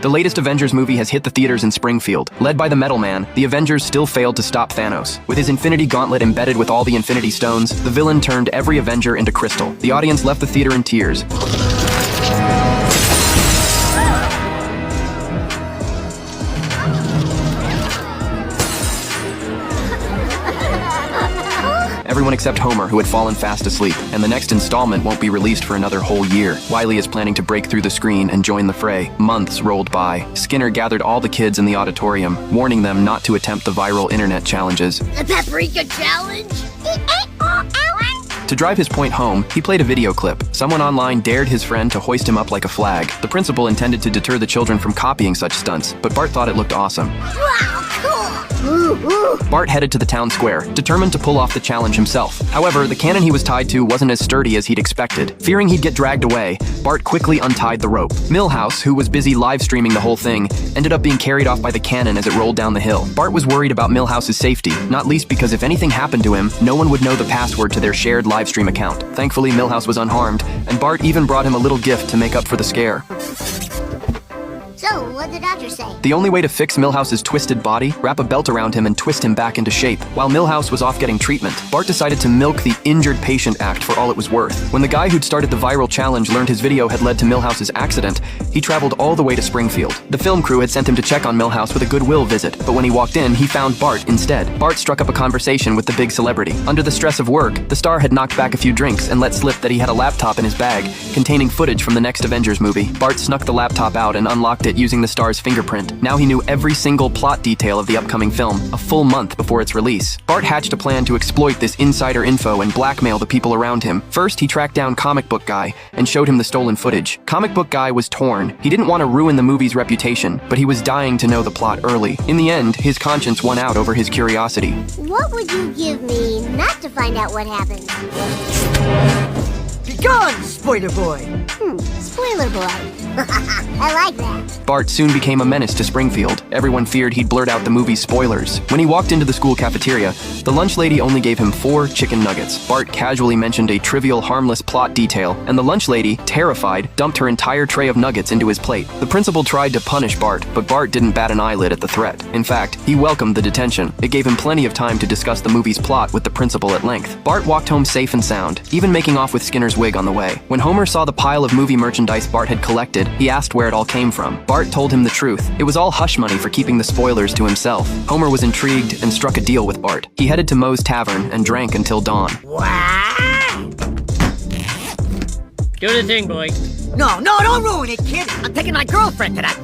The latest Avengers movie has hit the theaters in Springfield. Led by the Metal Man, the Avengers still failed to stop Thanos. With his Infinity Gauntlet embedded with all the Infinity Stones, the villain turned every Avenger into crystal. The audience left the theater in tears. Everyone except Homer, who had fallen fast asleep, and the next installment won't be released for another whole year. Wiley is planning to break through the screen and join the fray. Months rolled by. Skinner gathered all the kids in the auditorium, warning them not to attempt the viral internet challenges. The Paprika Challenge? To drive his point home, he played a video clip. Someone online dared his friend to hoist him up like a flag. The principal intended to deter the children from copying such stunts, but Bart thought it looked awesome. Wow, cool! Bart headed to the town square, determined to pull off the challenge himself. However, the cannon he was tied to wasn't as sturdy as he'd expected. Fearing he'd get dragged away, Bart quickly untied the rope. Milhouse, who was busy live streaming the whole thing, ended up being carried off by the cannon as it rolled down the hill. Bart was worried about Milhouse's safety, not least because if anything happened to him, no one would know the password to their shared live stream account. Thankfully, Milhouse was unharmed, and Bart even brought him a little gift to make up for the scare. So, what did the doctor say? The only way to fix Milhouse's twisted body, wrap a belt around him and twist him back into shape. While Milhouse was off getting treatment, Bart decided to milk the injured patient act for all it was worth. When the guy who'd started the viral challenge learned his video had led to Milhouse's accident, he traveled all the way to Springfield. The film crew had sent him to check on Milhouse with a goodwill visit, but when he walked in, he found Bart instead. Bart struck up a conversation with the big celebrity. Under the stress of work, the star had knocked back a few drinks and let slip that he had a laptop in his bag, containing footage from the next Avengers movie. Bart snuck the laptop out and unlocked it using the star's fingerprint. Now he knew every single plot detail of the upcoming film, a full month before its release. Bart hatched a plan to exploit this insider info and blackmail the people around him. First, he tracked down Comic Book Guy and showed him the stolen footage. Comic Book Guy was torn. He didn't want to ruin the movie's reputation, but he was dying to know the plot early. In the end, his conscience won out over his curiosity. What would you give me not to find out what happened? Be gone, spoiler boy! Spoiler boy. I like that. Bart soon became a menace to Springfield. Everyone feared he'd blurt out the movie's spoilers. When he walked into the school cafeteria, the lunch lady only gave him 4 chicken nuggets. Bart casually mentioned a trivial, harmless plot detail, and the lunch lady, terrified, dumped her entire tray of nuggets into his plate. The principal tried to punish Bart, but Bart didn't bat an eyelid at the threat. In fact, he welcomed the detention. It gave him plenty of time to discuss the movie's plot with the principal at length. Bart walked home safe and sound, even making off with Skinner's wig on the way. When Homer saw the pile of movie merchandise Bart had collected, he asked where it all came from. Bart told him the truth. It was all hush money for keeping the spoilers to himself. Homer was intrigued and struck a deal with Bart. He headed to Moe's Tavern and drank until dawn. Wow! Do the thing, boy. No, don't ruin it, kid! I'm taking my girlfriend to that